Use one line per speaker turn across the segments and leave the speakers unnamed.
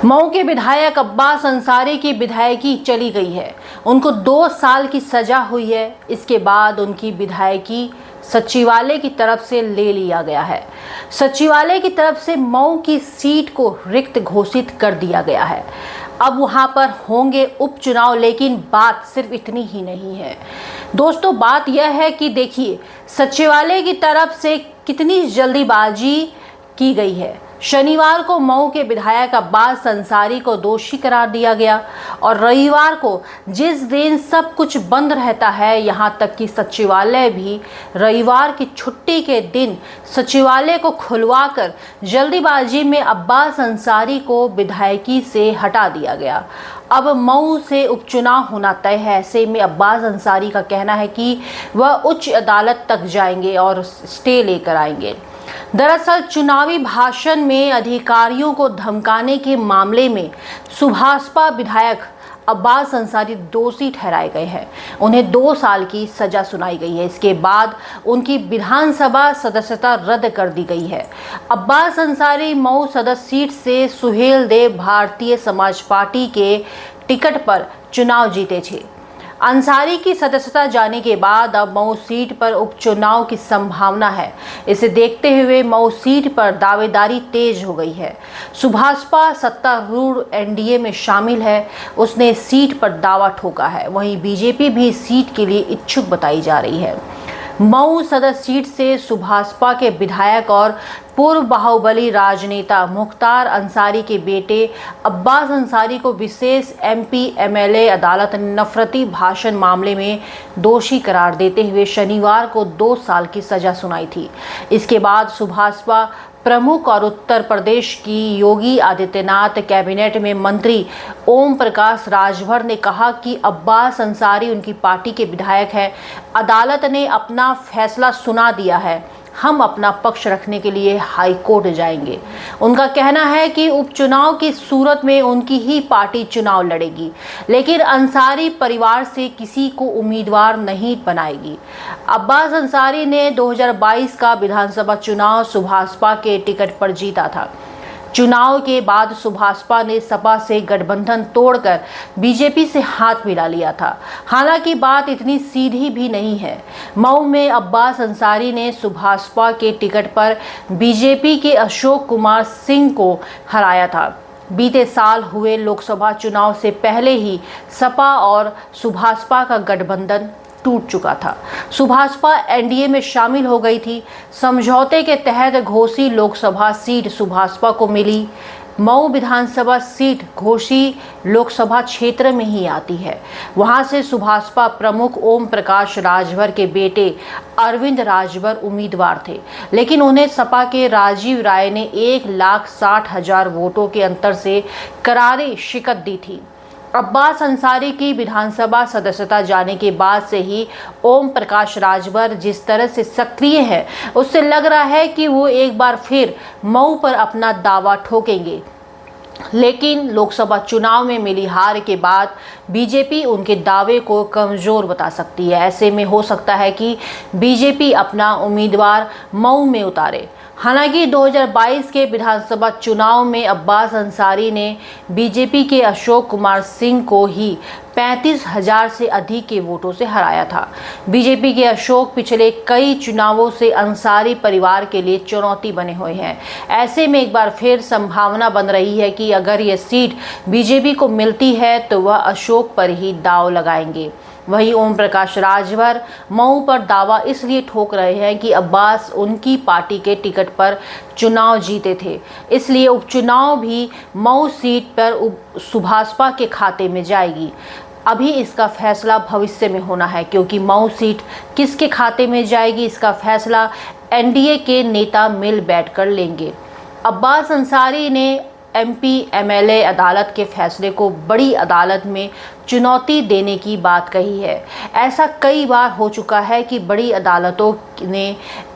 मऊ के विधायक अब्बास अंसारी की विधायकी चली गई है। उनको 2 साल की सजा हुई है। इसके बाद उनकी विधायकी सचिवालय की तरफ से ले लिया गया है। सचिवालय की तरफ से मऊ की सीट को रिक्त घोषित कर दिया गया है। अब वहां पर होंगे उपचुनाव, लेकिन बात सिर्फ इतनी ही नहीं है दोस्तों। बात यह है कि देखिए सचिवालय की तरफ से कितनी जल्दीबाजी की गई है। शनिवार को मऊ के विधायक अब्बास अंसारी को दोषी करार दिया गया और रविवार को, जिस दिन सब कुछ बंद रहता है, यहां तक कि सचिवालय भी, रविवार की छुट्टी के दिन सचिवालय को खुलवाकर जल्दीबाजी में अब्बास अंसारी को विधायकी से हटा दिया गया। अब मऊ से उपचुनाव होना तय है। ऐसे में अब्बास अंसारी का कहना है कि वह उच्च अदालत तक जाएंगे और स्टे लेकर आएंगे। दरअसल चुनावी भाषण में अधिकारियों को धमकाने के मामले में सुभाषपा विधायक अब्बास अंसारी दोषी ठहराए गए हैं। उन्हें 2 साल की सजा सुनाई गई है। इसके बाद उनकी विधानसभा सदस्यता रद्द कर दी गई है। अब्बास अंसारी मऊ सदस्य सीट से सुहेल देव भारतीय समाज पार्टी के टिकट पर चुनाव जीते थे। अंसारी की सदस्यता जाने के बाद अब मऊ सीट पर उपचुनाव की संभावना है। इसे देखते हुए मऊ सीट पर दावेदारी तेज हो गई है। सुभाषपा सत्तारूढ़ एनडीए में शामिल है, उसने सीट पर दावा ठोका है। वहीं बीजेपी भी सीट के लिए इच्छुक बताई जा रही है। मऊ सदर सीट से सुभाषपा के विधायक और पूर्व बाहुबली राजनेता मुख्तार अंसारी के बेटे अब्बास अंसारी को विशेष एमपी एमएलए अदालत ने नफरती भाषण मामले में दोषी करार देते हुए शनिवार को 2 साल की सजा सुनाई थी। इसके बाद सुभाषपा प्रमुख और उत्तर प्रदेश की योगी आदित्यनाथ कैबिनेट में मंत्री ओम प्रकाश राजभर ने कहा कि अब्बास अंसारी उनकी पार्टी के विधायक हैं। अदालत ने अपना फैसला सुना दिया है, हम अपना पक्ष रखने के लिए हाई कोर्ट जाएंगे। उनका कहना है कि उपचुनाव की सूरत में उनकी ही पार्टी चुनाव लड़ेगी, लेकिन अंसारी परिवार से किसी को उम्मीदवार नहीं बनाएगी। अब्बास अंसारी ने 2022 का विधानसभा चुनाव सुभाषपा के टिकट पर जीता था। चुनाव के बाद सुभाषपा ने सपा से गठबंधन तोड़कर बीजेपी से हाथ मिला लिया था। हालांकि बात इतनी सीधी भी नहीं है। मऊ में अब्बास अंसारी ने सुभाषपा के टिकट पर बीजेपी के अशोक कुमार सिंह को हराया था। बीते साल हुए लोकसभा चुनाव से पहले ही सपा और सुभाषपा का गठबंधन टूट चुका था। सुभाषपा एनडीए में शामिल हो गई थी। समझौते के तहत घोसी लोकसभा सीट सुभाषपा को मिली। मऊ विधानसभा सीट घोसी लोकसभा क्षेत्र में ही आती है। वहां से सुभाषपा प्रमुख ओम प्रकाश राजभर के बेटे अरविंद राजभर उम्मीदवार थे, लेकिन उन्हें सपा के राजीव राय ने 1,60,000 वोटों के अंतर से करारी शिकस्त दी थी। अब्बास अंसारी की विधानसभा सदस्यता जाने के बाद से ही ओम प्रकाश राजभर जिस तरह से सक्रिय है, उससे लग रहा है कि वो एक बार फिर मऊ पर अपना दावा ठोकेंगे। लेकिन लोकसभा चुनाव में मिली हार के बाद बीजेपी उनके दावे को कमजोर बता सकती है। ऐसे में हो सकता है कि बीजेपी अपना उम्मीदवार मऊ में उतारे। हालांकि 2022 के विधानसभा चुनाव में अब्बास अंसारी ने बीजेपी के अशोक कुमार सिंह को ही 35,000 से अधिक के वोटों से हराया था। बीजेपी के अशोक पिछले कई चुनावों से अंसारी परिवार के लिए चुनौती बने हुए हैं। ऐसे में एक बार फिर संभावना बन रही है कि अगर यह सीट बीजेपी को मिलती है तो वह अशोक पर ही दांव लगाएंगे। वहीं ओम प्रकाश राजभर मऊ पर दावा इसलिए ठोक रहे हैं कि अब्बास उनकी पार्टी के टिकट पर चुनाव जीते थे, इसलिए उपचुनाव भी मऊ सीट पर सुभाषपा के खाते में जाएगी। अभी इसका फैसला भविष्य में होना है, क्योंकि मऊ सीट किसके खाते में जाएगी इसका फैसला एनडीए के नेता मिल बैठकर लेंगे। अब्बास अंसारी ने एमपी एमएलए अदालत के फैसले को बड़ी अदालत में चुनौती देने की बात कही है। ऐसा कई बार हो चुका है कि बड़ी अदालतों ने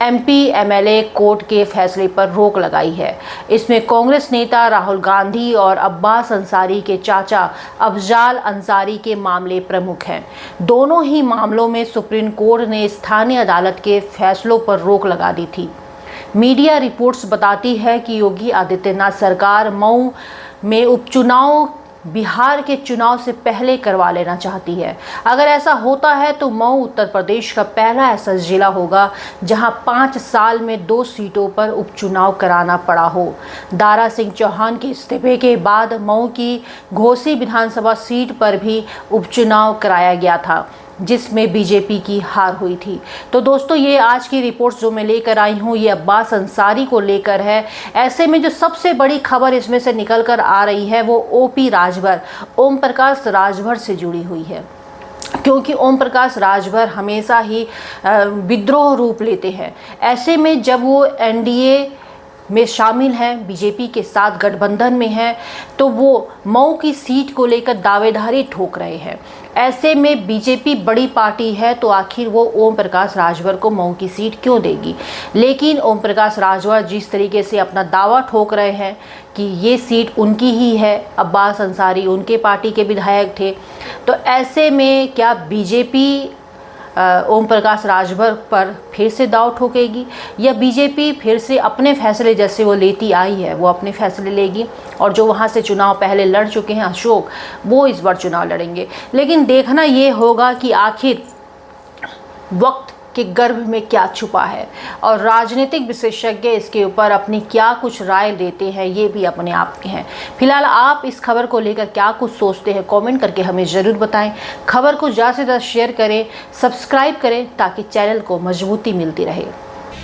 एमपी एमएलए कोर्ट के फैसले पर रोक लगाई है। इसमें कांग्रेस नेता राहुल गांधी और अब्बास अंसारी के चाचा अफजाल अंसारी के मामले प्रमुख हैं। दोनों ही मामलों में सुप्रीम कोर्ट ने स्थानीय अदालत के फैसलों पर रोक लगा दी थी। मीडिया रिपोर्ट्स बताती है कि योगी आदित्यनाथ सरकार मऊ में उपचुनाव बिहार के चुनाव से पहले करवा लेना चाहती है। अगर ऐसा होता है तो मऊ उत्तर प्रदेश का पहला ऐसा जिला होगा जहां 5 साल में 2 सीटों पर उपचुनाव कराना पड़ा हो। दारा सिंह चौहान के इस्तीफे के बाद मऊ की घोसी विधानसभा सीट पर भी उपचुनाव कराया गया था, जिसमें बीजेपी की हार हुई थी। तो दोस्तों, ये आज की रिपोर्ट्स जो मैं लेकर आई हूँ ये अब्बास अंसारी को लेकर है। ऐसे में जो सबसे बड़ी खबर इसमें से निकल कर आ रही है वो ओपी राजभर, ओम प्रकाश राजभर से जुड़ी हुई है, क्योंकि ओम प्रकाश राजभर हमेशा ही विद्रोह रूप लेते हैं। ऐसे में जब वो एनडीए में शामिल हैं, बीजेपी के साथ गठबंधन में हैं, तो वो मऊ की सीट को लेकर दावेदारी ठोक रहे हैं। ऐसे में बीजेपी बड़ी पार्टी है तो आखिर वो ओम प्रकाश राजभर को मऊ की सीट क्यों देगी। लेकिन ओम प्रकाश राजभर जिस तरीके से अपना दावा ठोक रहे हैं कि ये सीट उनकी ही है, अब्बास अंसारी उनके पार्टी के विधायक थे, तो ऐसे में क्या बीजेपी ओम प्रकाश राजभर पर फिर से दाव ठोकेगी या बीजेपी फिर से अपने फैसले जैसे वो लेती आई है वो अपने फैसले लेगी, और जो वहाँ से चुनाव पहले लड़ चुके हैं अशोक, वो इस बार चुनाव लड़ेंगे। लेकिन देखना ये होगा कि आखिर वक्त के गर्भ में क्या छुपा है, और राजनीतिक विशेषज्ञ इसके ऊपर अपनी क्या कुछ राय देते हैं ये भी अपने आप के हैं। फिलहाल आप इस खबर को लेकर क्या कुछ सोचते हैं कमेंट करके हमें ज़रूर बताएं। खबर को ज़्यादा से ज़्यादा शेयर करें, सब्सक्राइब करें ताकि चैनल को मजबूती मिलती रहे।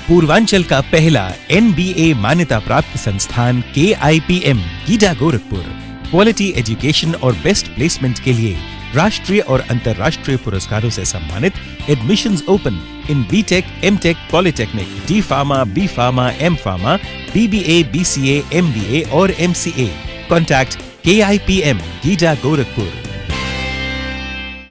पूर्वांचल का पहला NBA मान्यता प्राप्त संस्थान KIPM Gida Gorakhpur quality education और बेस्ट प्लेसमेंट के लिए राष्ट्रीय और अंतर्राष्ट्रीय पुरस्कारों से सम्मानित। Admissions open in BTech, MTech, polytechnic, D pharma, B pharma, M pharma, BBA, BCA, MBA और MCA। Contact KIPM Gida Gorakhpur.